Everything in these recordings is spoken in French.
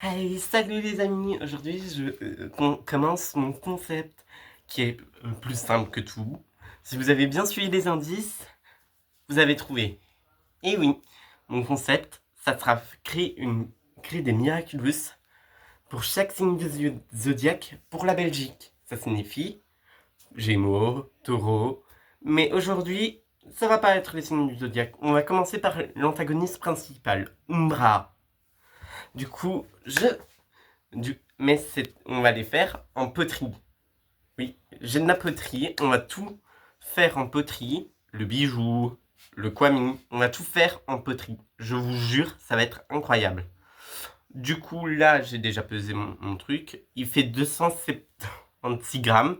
Hey, salut les amis! Aujourd'hui, commence mon concept qui est plus simple que tout. Si vous avez bien suivi les indices, vous avez trouvé. Et oui, mon concept, ça sera créer des miraculous pour chaque signe de zodiaque pour la Belgique. Ça signifie Gémeaux, Taureau. Mais aujourd'hui, ça va pas être les signes du zodiaque. On va commencer par l'antagoniste principal, Umbra. Du coup, mais on va les faire en poterie. Oui, j'ai de la poterie, on va tout faire en poterie. Le bijou, le kwami, on va tout faire en poterie. Je vous jure, ça va être incroyable. Du coup, là, j'ai déjà pesé mon truc. Il fait 276 grammes.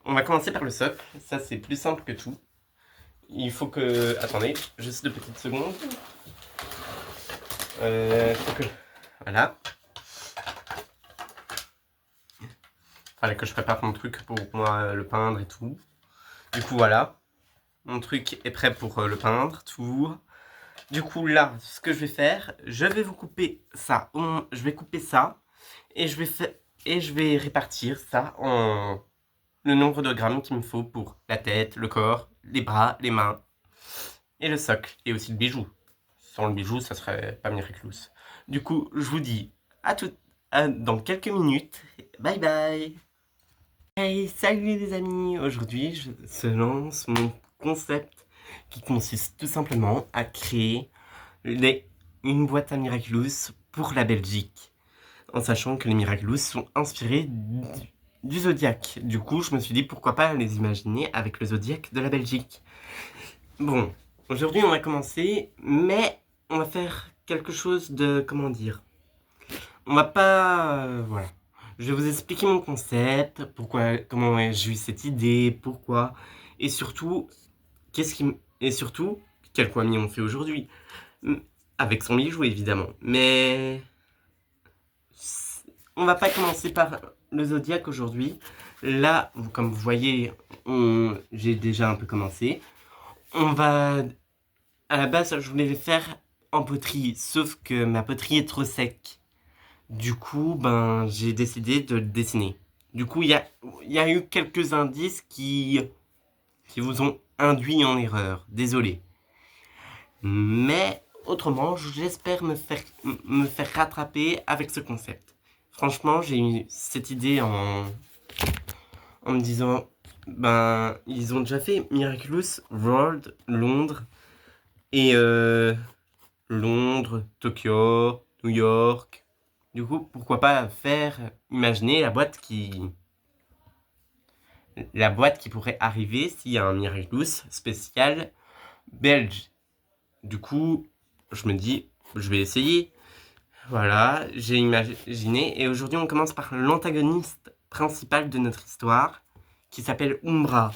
On va commencer par le socle. Ça, c'est plus simple que tout. Il faut que... Attendez, juste 2 petites secondes. Faut que... Voilà. Fallait que je prépare mon truc pour moi le peindre et tout. Du coup, voilà. Mon truc est prêt pour le peindre, tout. Du coup, là, ce que je vais faire, je vais vous couper ça. Je vais couper ça et je vais répartir ça en le nombre de grammes qu'il me faut pour la tête, le corps, les bras, les mains et le socle et aussi le bijou. Sans le bijou, ça serait pas miraculous. Du coup, je vous dis dans quelques minutes. Bye bye. Hey, salut les amis! Aujourd'hui, se lance mon concept qui consiste tout simplement à créer une boîte à Miraculous pour la Belgique, en sachant que les Miraculous sont inspirés du zodiaque. Du coup, je me suis dit pourquoi pas les imaginer avec le zodiaque de la Belgique. Bon, aujourd'hui on va commencer, mais on va faire quelque chose de, comment dire, on va pas, voilà. Je vais vous expliquer mon concept, comment j'ai eu cette idée, pourquoi, et surtout, quel Kwami on fait aujourd'hui. Avec son bijou, évidemment. Mais on va pas commencer par le zodiaque aujourd'hui. Là, comme vous voyez, j'ai déjà un peu commencé. À la base, je voulais le faire en poterie, sauf que ma poterie est trop sec. Du coup, j'ai décidé de le dessiner. Du coup, il y a eu quelques indices qui vous ont induit en erreur. Désolé. Mais autrement, j'espère me faire rattraper avec ce concept. Franchement, j'ai eu cette idée en me disant, ils ont déjà fait Miraculous World, Londres, et Londres, Tokyo, New York. Du coup, pourquoi pas imaginer la boîte qui pourrait arriver s'il y a un Miraculous spécial belge. Du coup, je me dis, je vais essayer. Voilà, j'ai imaginé. Et aujourd'hui, on commence par l'antagoniste principal de notre histoire, qui s'appelle Umbra.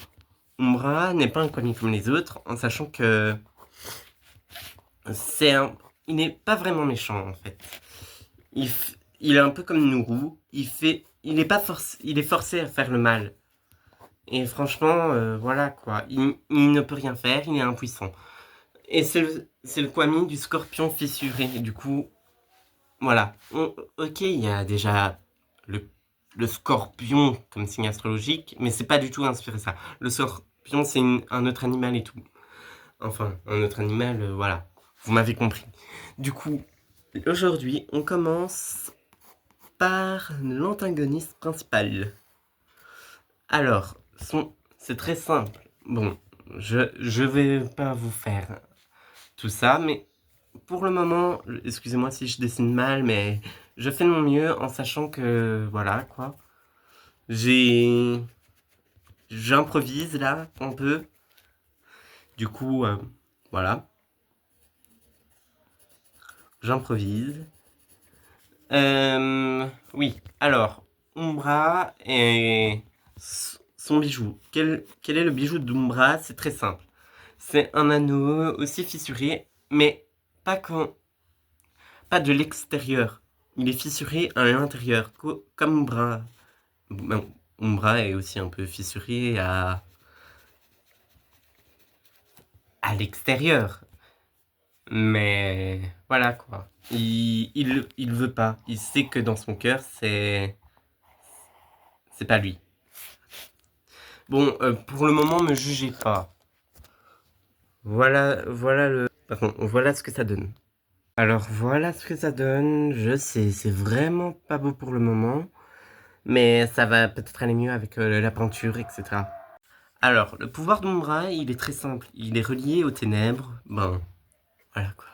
Umbra n'est pas un comique comme les autres, en sachant que il n'est pas vraiment méchant en fait. Il est un peu comme Nourou. Il est forcé à faire le mal. Et franchement, voilà quoi. Il ne peut rien faire. Il est impuissant. Et c'est le Kwami du scorpion fissuré. Du coup, voilà. Ok, il y a déjà le scorpion comme signe astrologique, mais c'est pas du tout inspiré ça. Le scorpion, c'est un autre animal et tout. Enfin, un autre animal, voilà. Vous m'avez compris. Du coup, aujourd'hui, on commence par l'antagoniste principal. Alors, c'est très simple. Bon, je vais pas vous faire tout ça, mais pour le moment, excusez-moi si je dessine mal, mais je fais de mon mieux en sachant que, voilà, quoi. J'improvise là, un peu. Du coup, voilà. J'improvise. Oui, alors, Umbra et son bijou. Quel est le bijou d'Umbra? C'est très simple. C'est un anneau aussi fissuré, mais pas quand, pas de l'extérieur. Il est fissuré à l'intérieur, comme Umbra. Bon, Umbra est aussi un peu fissuré à l'extérieur. Mais voilà quoi. Il veut pas. Il sait que dans son cœur, c'est pas lui. Bon, pour le moment, me jugez pas. Voilà ce que ça donne. Alors voilà ce que ça donne. Je sais, c'est vraiment pas beau pour le moment. Mais ça va peut-être aller mieux avec la peinture, etc. Alors, le pouvoir d'Umbra, il est très simple. Il est relié aux ténèbres. Ben, voilà quoi.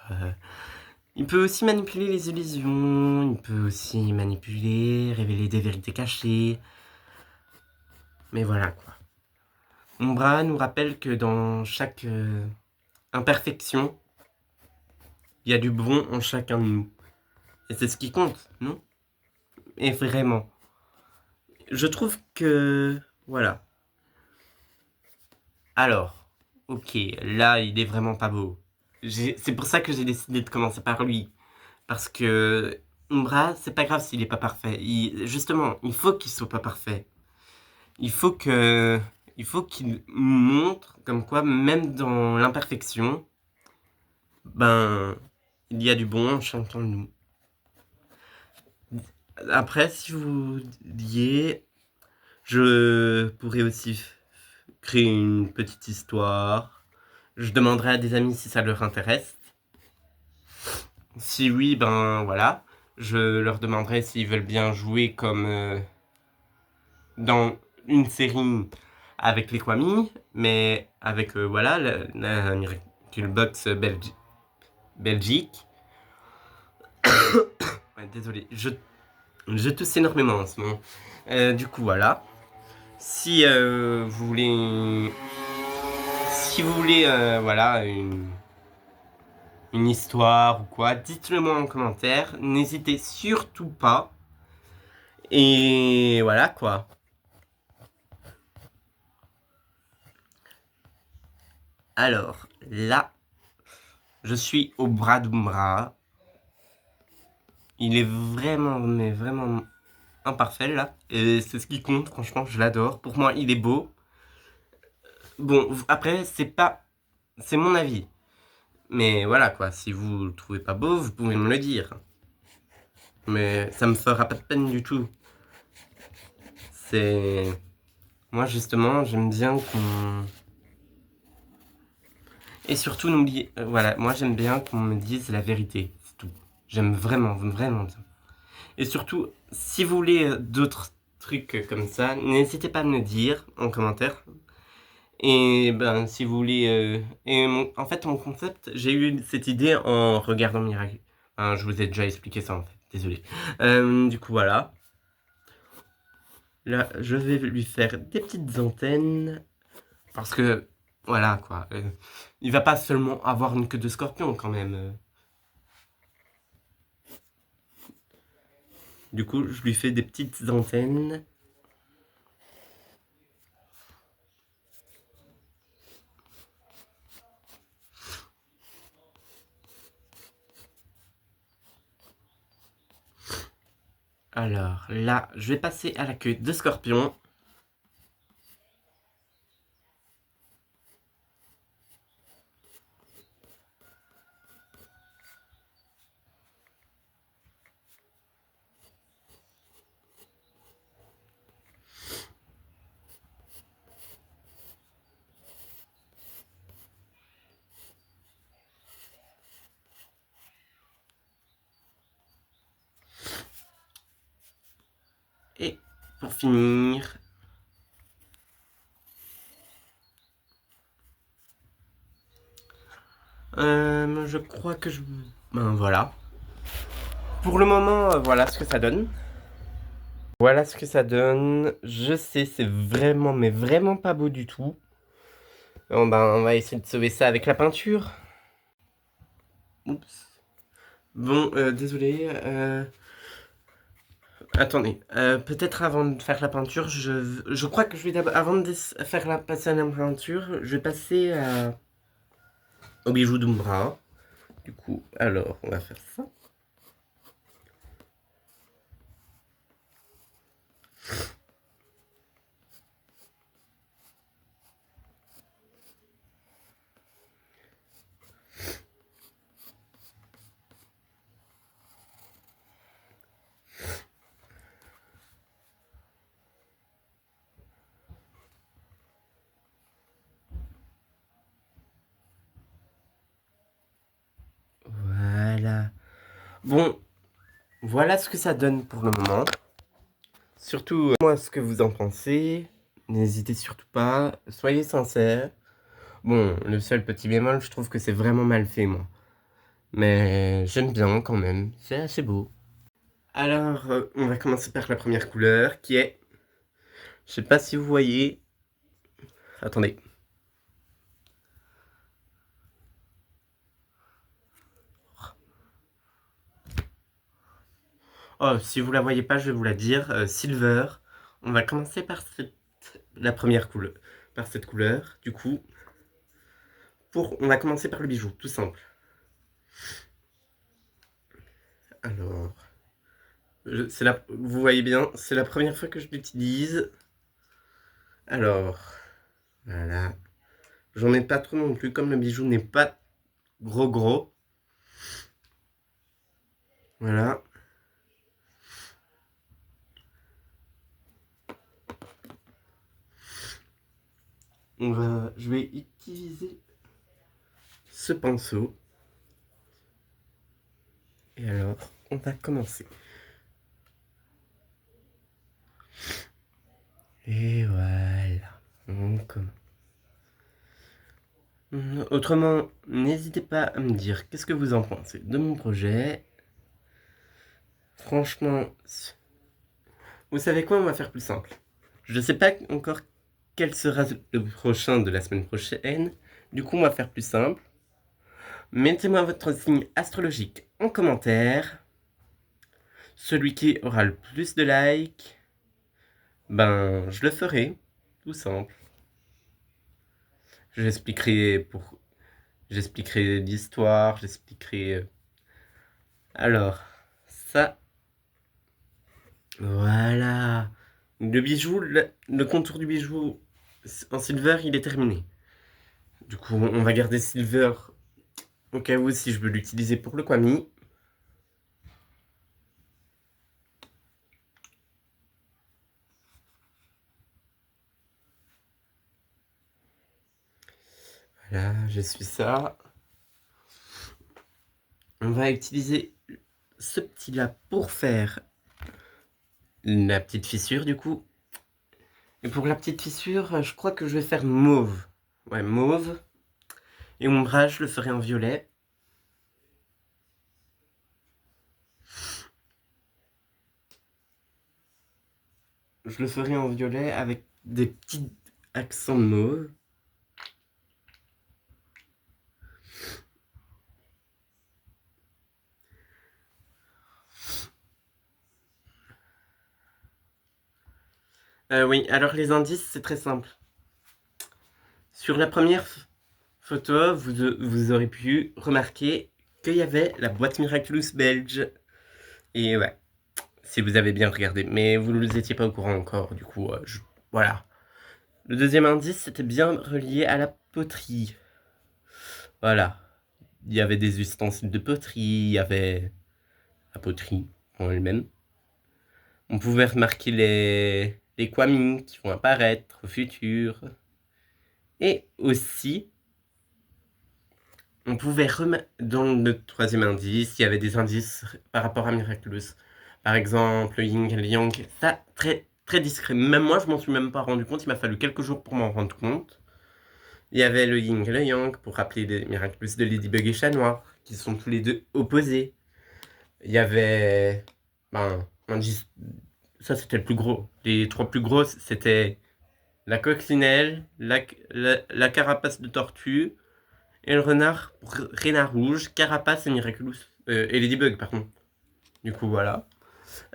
Il peut aussi manipuler les illusions. Il peut aussi manipuler, révéler des vérités cachées. Mais voilà quoi. Umbra nous rappelle que dans chaque imperfection, il y a du bon en chacun de nous. Et c'est ce qui compte, non? Et vraiment. Je trouve que... Voilà. Alors, ok, là, il est vraiment pas beau. C'est pour ça que j'ai décidé de commencer par lui. Parce que Umbra, c'est pas grave s'il est pas parfait. Justement, il faut qu'il soit pas parfait. Il faut que... Il faut qu'il montre comme quoi, même dans l'imperfection, ben, il y a du bon en chacun de nous. Après, si vous vouliez, je pourrais aussi créer une petite histoire. Je demanderai à des amis si ça leur intéresse. Si oui, ben voilà. Je leur demanderai s'ils veulent bien jouer comme dans une série avec les Kwami, mais avec voilà, la Miracle Box Belgique. Ouais, désolé, je tousse énormément en ce moment. Du coup, voilà. Si vous voulez, si vous voulez, voilà, une histoire ou quoi, dites-le moi en commentaire. N'hésitez surtout pas. Et voilà quoi. Alors, là, je suis au bras d'Umbra. Il est vraiment, mais vraiment imparfait là. Et c'est ce qui compte, franchement, je l'adore. Pour moi, il est beau. Bon, après, c'est pas... C'est mon avis. Mais voilà quoi, si vous le trouvez pas beau, vous pouvez me le dire. Mais ça me fera pas de peine du tout. C'est... Moi justement, j'aime bien qu'on... Et surtout, n'oubliez... voilà, moi j'aime bien qu'on me dise la vérité, c'est tout. J'aime vraiment, vraiment bien. Et surtout, si vous voulez d'autres trucs comme ça, n'hésitez pas à me le dire en commentaire. Et ben, si vous voulez... en fait, mon concept, j'ai eu cette idée en regardant Miracle. Enfin, je vous ai déjà expliqué ça en fait, désolé. Du coup, voilà. Là, je vais lui faire des petites antennes. Parce que, voilà quoi. Il va pas seulement avoir une queue de scorpion quand même. Du coup, je lui fais des petites antennes. Alors là, je vais passer à la queue de scorpion. Et pour finir, je crois que je... Ben voilà. Pour le moment, voilà ce que ça donne. Voilà ce que ça donne. Je sais, c'est vraiment, mais vraiment pas beau du tout. Bon, ben, on va essayer de sauver ça avec la peinture. Oups. Bon, désolé. Attendez, peut-être avant de faire la peinture, je crois que je vais d'abord, avant de faire passer à la peinture, je vais passer au bijou d'Umbra. Du coup, alors, on va faire ça. Bon, voilà ce que ça donne pour le moment. Surtout, moi, ce que vous en pensez. N'hésitez surtout pas, soyez sincères. Bon, le seul petit bémol, je trouve que c'est vraiment mal fait, moi. Mais j'aime bien quand même, c'est assez beau. Alors, on va commencer par la première couleur, qui est... Je sais pas si vous voyez... Attendez. Oh, si vous la voyez pas, je vais vous la dire. Silver. On va commencer par la première couleur. Par cette couleur, du coup. On va commencer par le bijou, tout simple. Alors... Vous voyez bien, c'est la première fois que je l'utilise. Alors... Voilà. J'en ai pas trop non plus, comme le bijou n'est pas gros. Voilà. Je vais utiliser ce pinceau. Et alors, on va commencer. Et voilà. On commence. Autrement, n'hésitez pas à me dire qu'est-ce que vous en pensez de mon projet. Franchement, vous savez quoi, on va faire plus simple. Je ne sais pas encore quel sera le prochain de la semaine prochaine. Du coup, on va faire plus simple. Mettez-moi votre signe astrologique en commentaire. Celui qui aura le plus de likes, ben, je le ferai. Tout simple. J'expliquerai l'histoire, j'expliquerai... Alors, ça... Voilà. Le bijou, le contour du bijou en silver, il est terminé. Du coup, on va garder silver au cas où si je veux l'utiliser pour le kwami. Voilà, j'essuie ça. On va utiliser ce petit-là pour faire la petite fissure, du coup. Et pour la petite fissure, je crois que je vais faire mauve. Ouais, mauve. Et ombrage, je le ferai en violet. Je le ferai en violet avec des petits accents de mauve. Oui, alors les indices, c'est très simple. Sur la première photo, vous aurez pu remarquer qu'il y avait la boîte Miraculous belge. Et ouais, si vous avez bien regardé. Mais vous ne étiez pas au courant encore, du coup, voilà. Le deuxième indice, c'était bien relié à la poterie. Voilà. Il y avait des ustensiles de poterie, il y avait la poterie en elle-même. On pouvait remarquer les kwami qui vont apparaître au futur. Et aussi, on pouvait remarquer, dans le troisième indice, il y avait des indices par rapport à Miraculous. Par exemple, le yin et le yang, ça, très discret. Même moi, je m'en suis même pas rendu compte, il m'a fallu quelques jours pour m'en rendre compte. Il y avait le yin et le yang, pour rappeler les Miraculous de Ladybug et Chat Noir, qui sont tous les deux opposés. Il y avait... Ben, ça c'était le plus gros. Les trois plus grosses, c'était la coccinelle, la carapace de tortue, et le renard pour renard rouge, carapace et Miraculous. Et Ladybug, pardon. Du coup, voilà.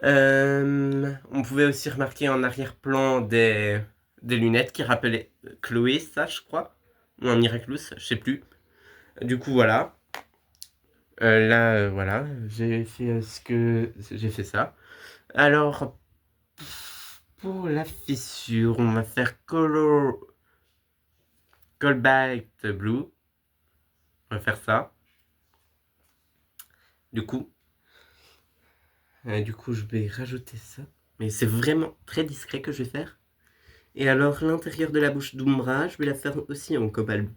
On pouvait aussi remarquer en arrière-plan des lunettes qui rappelaient Chloé, ça, je crois. Ou un Miraculous, je sais plus. Du coup, voilà. Là, voilà, j'ai fait j'ai fait ça. Alors, pour la fissure, on va faire Cobalt Blue. On va faire ça. Du coup, je vais rajouter ça. Mais c'est vraiment très discret que je vais faire. Et alors, l'intérieur de la bouche d'Umbra, je vais la faire aussi en cobalt.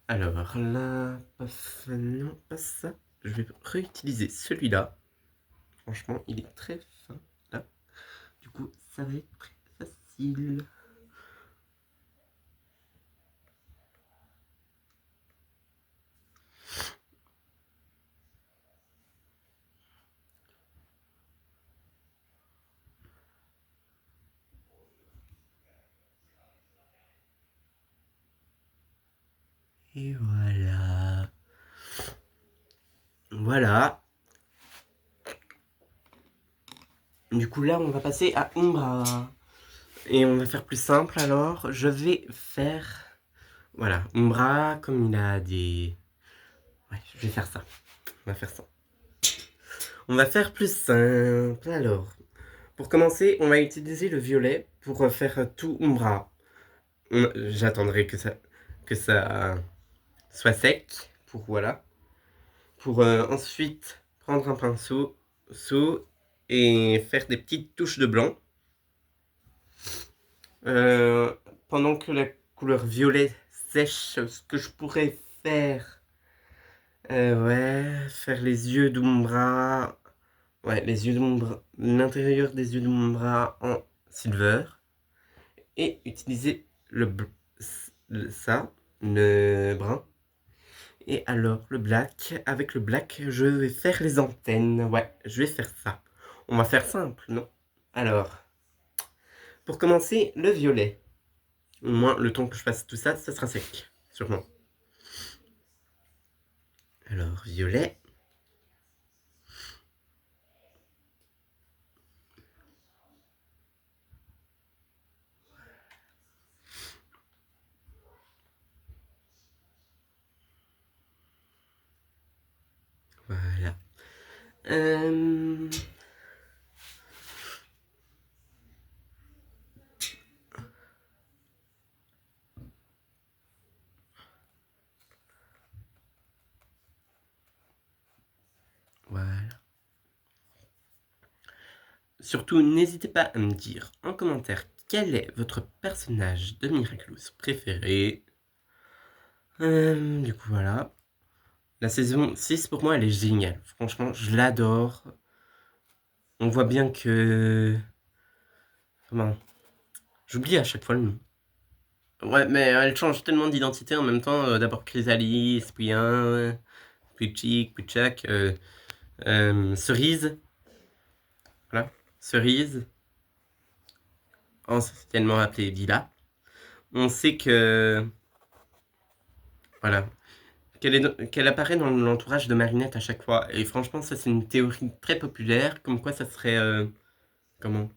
Alors là, non, pas ça. Je vais réutiliser celui-là. Franchement, il est très fin là. Du coup, ça va être très facile. Et voilà. Voilà. Du coup, là, on va passer à Umbra. Et on va faire plus simple, alors. Je vais faire... Voilà, Umbra, comme il a des... Ouais, je vais faire ça. On va faire ça. On va faire plus simple, alors. Pour commencer, on va utiliser le violet pour faire tout Umbra. J'attendrai que ça soit sec, pour voilà. Pour ensuite prendre un pinceau et faire des petites touches de blanc. Pendant que la couleur violet sèche, ce que je pourrais faire, ouais, faire les yeux d'Umbra, ouais, les yeux d'Umbra, l'intérieur des yeux d'Umbra en silver, et utiliser le brun. Et alors, le black, avec le black, je vais faire les antennes, ouais, je vais faire ça. On va faire simple, non? Alors, pour commencer, le violet. Au moins, le temps que je fasse tout ça, ça sera sec, sûrement. Alors, violet. Voilà. Voilà. Surtout, n'hésitez pas à me dire en commentaire quel est votre personnage de Miraculous préféré. Du coup, voilà. La saison 6, pour moi, elle est géniale. Franchement, je l'adore. On voit bien que... Comment? J'oublie à chaque fois le nom. Ouais, mais elle change tellement d'identité en même temps. D'abord Chrysalis, puis puis Chick, puis Chuck. Cerise. Voilà. Cerise. Anciennement appelée Villa. On sait que... Voilà. Qu'elle apparaît dans l'entourage de Marinette à chaque fois. Et franchement, ça, c'est une théorie très populaire. Comme quoi, ça serait... comment?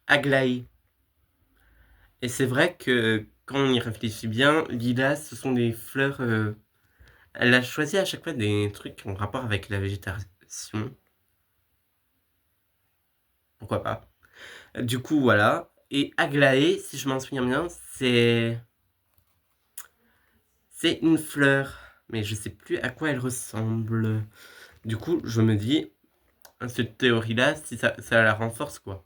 Aglaé. Et c'est vrai que quand on y réfléchit bien, lilas, ce sont des fleurs... elle a choisi à chaque fois des trucs en rapport avec la végétation. Pourquoi pas. Du coup, voilà. Et Aglaé, si je m'en souviens bien, c'est une fleur. Mais je sais plus à quoi elle ressemble. Du coup, je me dis, cette théorie-là, si ça la renforce, quoi.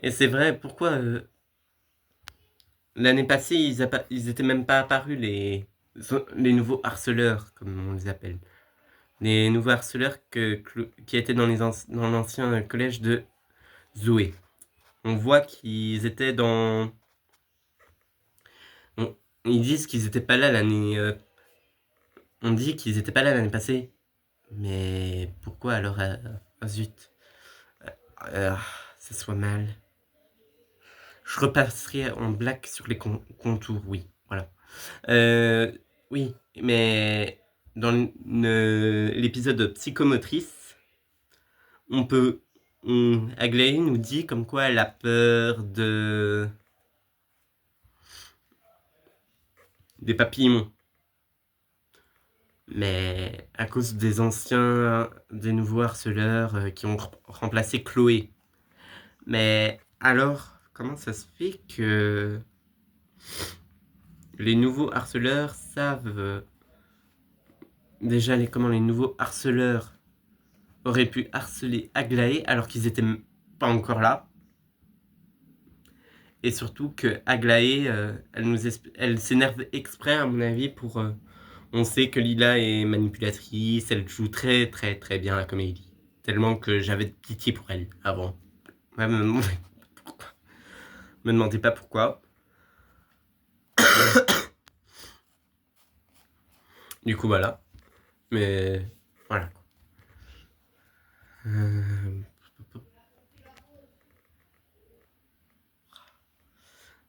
Et c'est vrai, pourquoi l'année passée, ils étaient même pas apparus, les nouveaux harceleurs, comme on les appelle. Les nouveaux harceleurs qui étaient dans l'ancien collège de Zoé. On voit qu'ils étaient dans... Ils disent qu'ils étaient pas là l'année... on dit qu'ils étaient pas là l'année passée. Mais pourquoi alors... zut. Ça soit mal. Je repasserai en black sur les contours, oui. Voilà. Oui, mais dans l'épisode psychomotrice, on peut... Aglaé nous dit comme quoi elle a peur des papillons. Mais à cause des nouveaux harceleurs qui ont remplacé Chloé. Mais alors, comment ça se fait que les nouveaux harceleurs savent... déjà, comment les nouveaux harceleurs auraient pu harceler Aglaé alors qu'ils étaient pas encore là. Et surtout que Aglaé, elle s'énerve exprès à mon avis pour... on sait que Lila est manipulatrice, elle joue très très très bien la comédie. Tellement que j'avais de pitié pour elle avant. Ouais, me demandez pas pourquoi. Du coup voilà. Mais voilà.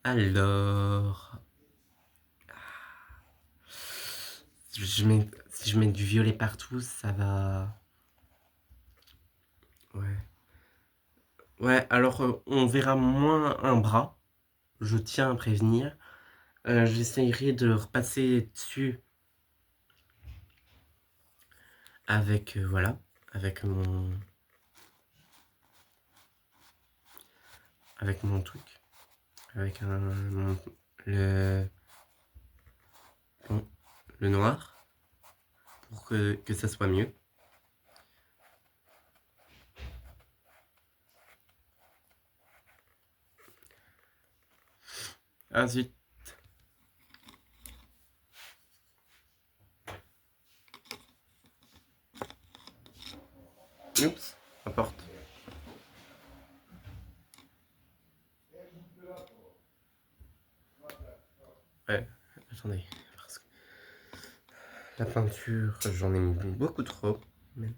Alors... si je mets du violet partout, ça va... Ouais. Ouais, alors on verra moins un bras. Je tiens à prévenir. J'essayerai de repasser dessus avec, voilà, avec mon truc. Avec le, bon, le noir. Pour que ça soit mieux. Ensuite, oups, la porte. Ouais, attendez, parce que la peinture, j'en ai mis beaucoup trop. Mais...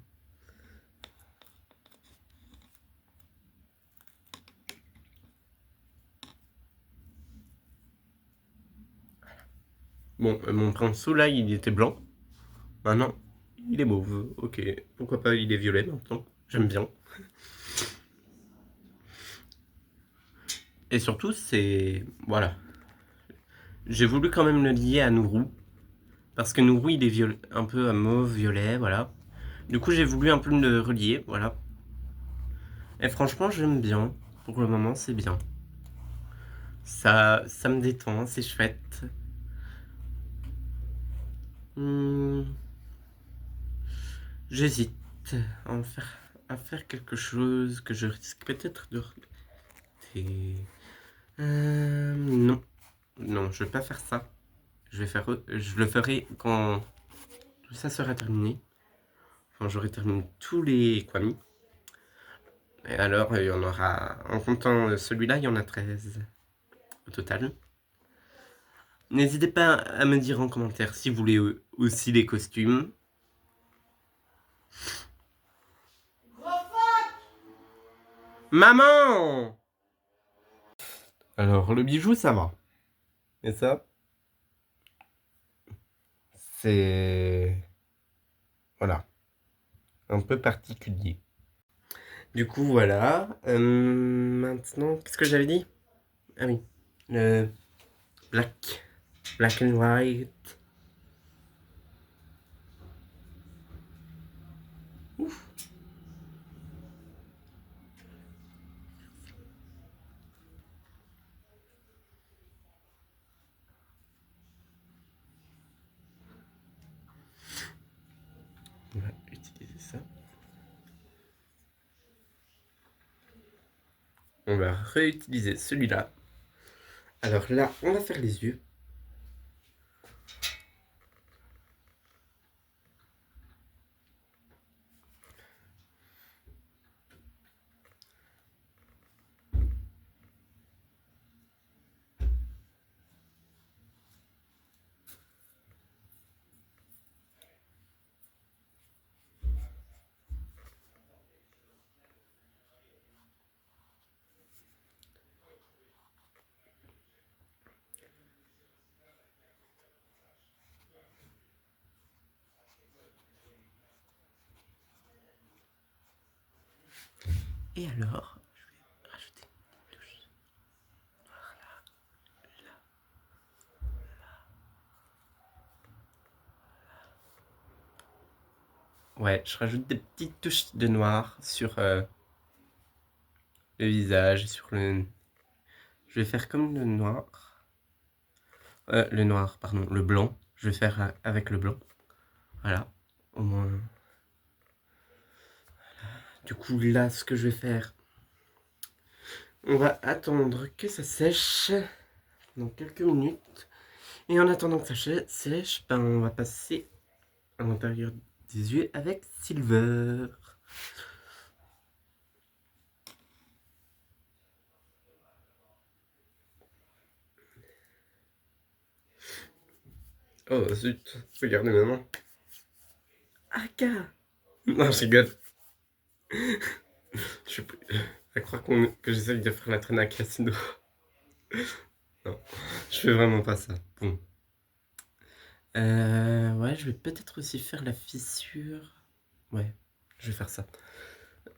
Bon, mon pinceau là, il était blanc. Maintenant, il est mauve. Ok, pourquoi pas, il est violet maintenant. J'aime bien. Et surtout, c'est... Voilà. J'ai voulu quand même le lier à Nourou. Parce que Nourou, il est un peu à mauve, violet, voilà. Du coup, j'ai voulu un peu le relier, voilà. Et franchement, j'aime bien. Pour le moment, c'est bien. Ça me détend, c'est chouette. J'hésite à faire quelque chose que je risque peut-être de regretter. Non. Non, je vais pas faire ça. Je le ferai quand tout ça sera terminé. Quand j'aurai terminé tous les Kwami. Et alors, il y en aura... En comptant celui-là, il y en a 13 au total. N'hésitez pas à me dire en commentaire si vous voulez aussi les costumes. Maman! Alors, le bijou, ça va. Et ça, c'est... Voilà. Un peu particulier. Du coup, voilà. Maintenant, qu'est-ce que j'avais dit? Ah oui. Le black. Black and white. Ouf. On va utiliser ça. On va réutiliser celui-là. Alors là, on va faire les yeux. Et alors, je vais rajouter une touche. Ouais, je rajoute des petites touches de noir sur le visage, sur le... Je vais faire comme le noir. Le noir, pardon, le blanc. Je vais faire avec le blanc. Voilà, au moins... Du coup, là, ce que je vais faire... On va attendre que ça sèche dans quelques minutes. Et en attendant que ça sèche, ben on va passer à l'intérieur des yeux avec Silver. Oh zut, regardez maman. Aka. Non, je rigole. Je peux à croire que j'essaye de faire la traîne à Cassino. Non, je fais vraiment pas ça. Bon. Ouais, je vais peut-être aussi faire la fissure. Ouais, je vais faire ça.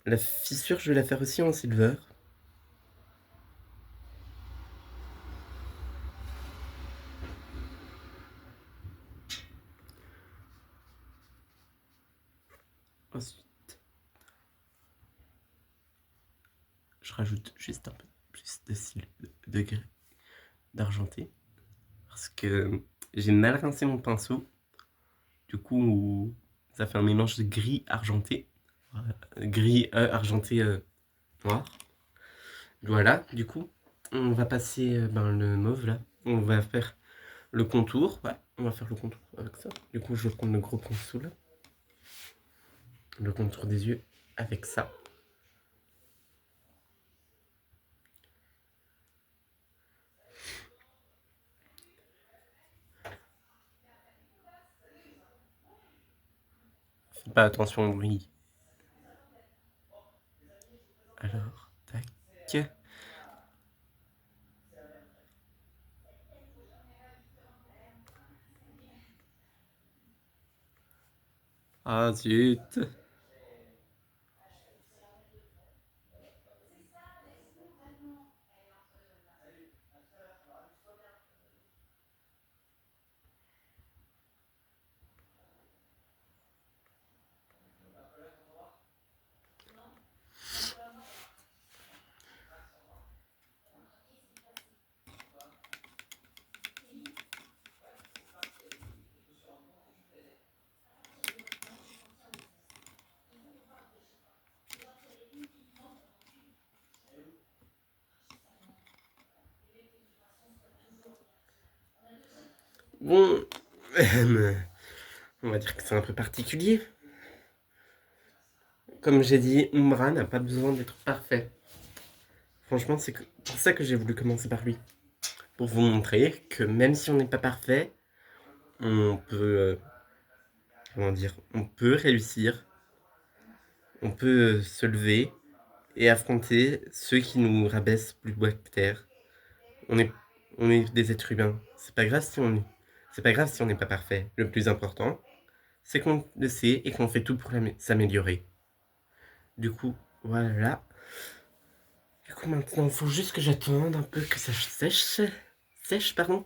La fissure, je vais la faire aussi en silver. Ensuite, je rajoute juste un peu plus de gris d'argenté. Parce que j'ai mal rincé mon pinceau. Du coup, ça fait un mélange de gris argenté. Gris argenté noir. Voilà, du coup, on va passer le mauve là. On va faire le contour. Ouais, on va faire le contour avec ça. Du coup, je vais prendre le gros pinceau là. Le contour des yeux avec ça. Fais pas attention au bruit. Alors, tac. Ah zut. Bon, on va dire que c'est un peu particulier. Comme j'ai dit, Umbra n'a pas besoin d'être parfait. Franchement, c'est pour ça que j'ai voulu commencer par lui. Pour vous montrer que même si on n'est pas parfait, on peut, comment dire, on peut réussir, on peut se lever et affronter ceux qui nous rabaissent plus bas que terre. On est, on est des êtres humains. C'est pas grave si on n'est pas parfait. Le plus important, c'est qu'on le sait et qu'on fait tout pour s'améliorer. Du coup, voilà. Du coup, maintenant, il faut juste que j'attende un peu que ça sèche. Sèche, pardon.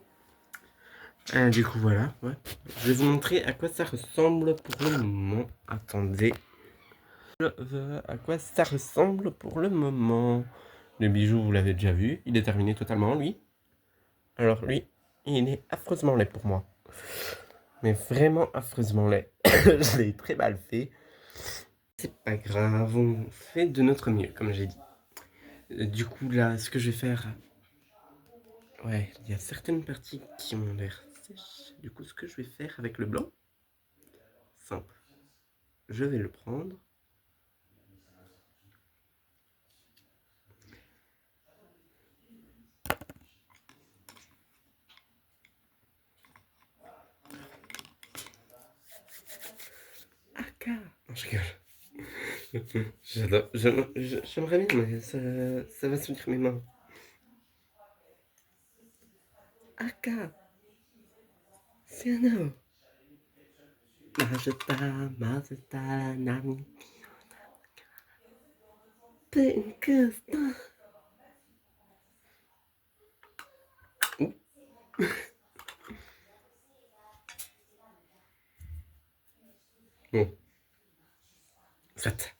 Du coup, voilà. Ouais. Je vais vous montrer à quoi ça ressemble pour le moment. Attendez. À quoi ça ressemble pour le moment. Le bijou, vous l'avez déjà vu. Il est terminé totalement, lui. Alors, lui, il est affreusement laid pour moi. Mais vraiment affreusement laid. Je l'ai très mal fait. C'est pas grave, on fait de notre mieux, comme j'ai dit. Du coup, là, ce que je vais faire... Ouais, il y a certaines parties qui ont l'air sèches. Du coup, ce que je vais faire avec le blanc, simple. Je vais le prendre. Aka. Non, je rigole. J'adore. J'aimerais bien, mais ça va soutenir mes mains. Aka. Siano. Majeta, Majeta, Nami. Pinkusta. Bon. Soit.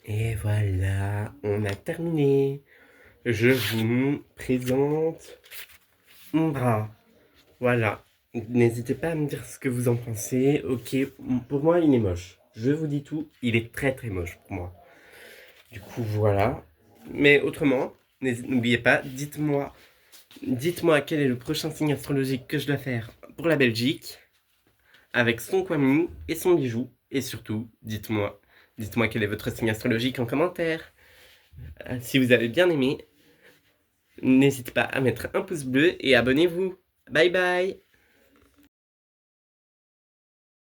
Et voilà, on a terminé. Je vous présente mon bras. Voilà. N'hésitez pas à me dire ce que vous en pensez. Ok, pour moi, il est moche. Je vous dis tout, il est très très moche pour moi. Du coup, voilà. Mais autrement, n'oubliez pas, dites-moi quel est le prochain signe astrologique que je dois faire pour la Belgique, avec son Kwami et son bijou. Et surtout, dites-moi quel est votre signe astrologique en commentaire. Si vous avez bien aimé, n'hésitez pas à mettre un pouce bleu et abonnez-vous. Bye bye!